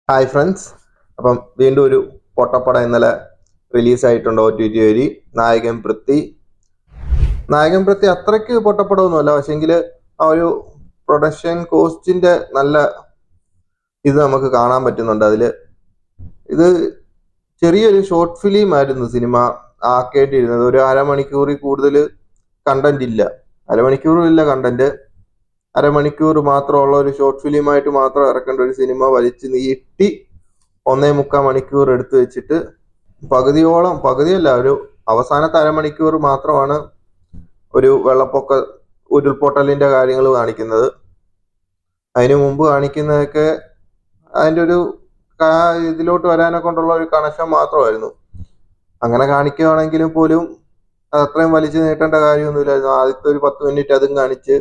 Hi friends, അപ്പം വീണ്ടും ഒരു പൊട്ടപ്പടം ഇന്നലെ റിലീസായിട്ടുണ്ട് OTT വഴി. നായകൻ പ്രതി അത്രയ്ക്ക് പൊട്ടപ്പടമൊന്നുമല്ല, പക്ഷെങ്കിൽ ആ ഒരു പ്രൊഡക്ഷൻ കോസ്റ്റിന്റെ നല്ല ഇത് നമുക്ക് കാണാൻ പറ്റുന്നുണ്ട് അതിൽ. ഇത് ചെറിയൊരു ഷോർട്ട് ഫിലിം ആയിരുന്നു സിനിമ ആക്കേണ്ടിയിരുന്നത്. ഒരു അരമണിക്കൂറിൽ കൂടുതൽ കണ്ടന്റ് ഇല്ല, അരമണിക്കൂറും ഇല്ല കണ്ടന്റ്. അരമണിക്കൂർ മാത്രമുള്ള ഒരു ഷോർട്ട് ഫിലിമായിട്ട് മാത്രം ഇറക്കേണ്ട ഒരു സിനിമ വലിച്ചു നീട്ടി 1.25 മണിക്കൂർ എടുത്തു വെച്ചിട്ട് പകുതിയല്ല, ഒരു അവസാനത്തെ അരമണിക്കൂർ മാത്രമാണ് ഒരു വെള്ളപ്പൊക്ക ഉരുൾപൊട്ടലിന്റെ കാര്യങ്ങൾ കാണിക്കുന്നത്. അതിനു മുമ്പ് കാണിക്കുന്നതൊക്കെ അതിന്റെ ഒരു ഇതിലോട്ട് വരാനെ കൊണ്ടുള്ള ഒരു കണക്ഷൻ മാത്രമായിരുന്നു. അങ്ങനെ കാണിക്കുകയാണെങ്കിലും പോലും അത്രയും വലിച്ചു നീട്ടേണ്ട കാര്യമൊന്നുമില്ലായിരുന്നു. ആദ്യത്തെ ഒരു 10 മിനിറ്റ് അതും കാണിച്ച്,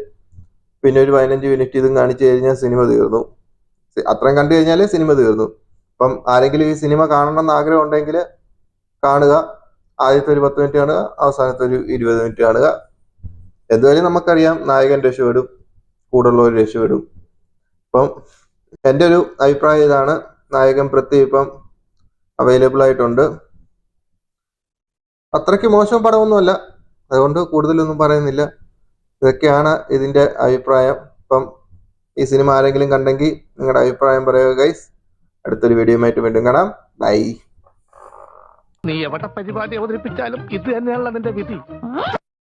പിന്നെ ഒരു 15 മിനിറ്റ് ഇതും കാണിച്ചു കഴിഞ്ഞാൽ സിനിമ തീർന്നു. അത്രയും കണ്ടു കഴിഞ്ഞാൽ സിനിമ തീർന്നു. അപ്പം ആരെങ്കിലും ഈ സിനിമ കാണണം എന്ന് ആഗ്രഹം ഉണ്ടെങ്കിൽ കാണുക. ആദ്യത്തെ ഒരു 10 മിനിറ്റ് കാണുക, അവസാനത്തെ ഒരു 20 മിനിറ്റ് കാണുക. എന്തായാലും നമുക്കറിയാം നായകൻ രക്ഷപ്പെടും, കൂടുള്ളവർ രക്ഷപ്പെടും. അപ്പം എൻ്റെ ഒരു അഭിപ്രായം ഇതാണ്. നായകൻ പ്രതി ഇപ്പം അവൈലബിൾ ആയിട്ടുണ്ട്. അത്രയ്ക്ക് മോശം പടമൊന്നുമല്ല, അതുകൊണ്ട് കൂടുതലൊന്നും പറയുന്നില്ല. ഇതൊക്കെയാണ് ഇതിന്റെ അഭിപ്രായം. അപ്പം ഈ സിനിമ ആരെങ്കിലും കണ്ടെങ്കിൽ നിങ്ങളുടെ അഭിപ്രായം പറയുക ഗൈസ്. അടുത്തൊരു വീഡിയോയുമായിട്ട് വീണ്ടും കാണാം. ബൈ. നീ എവിടെ പരിപാടി അവതരിപ്പിച്ചാലും ഇത് തന്നെയാണല്ലോ നിന്റെ വിധി.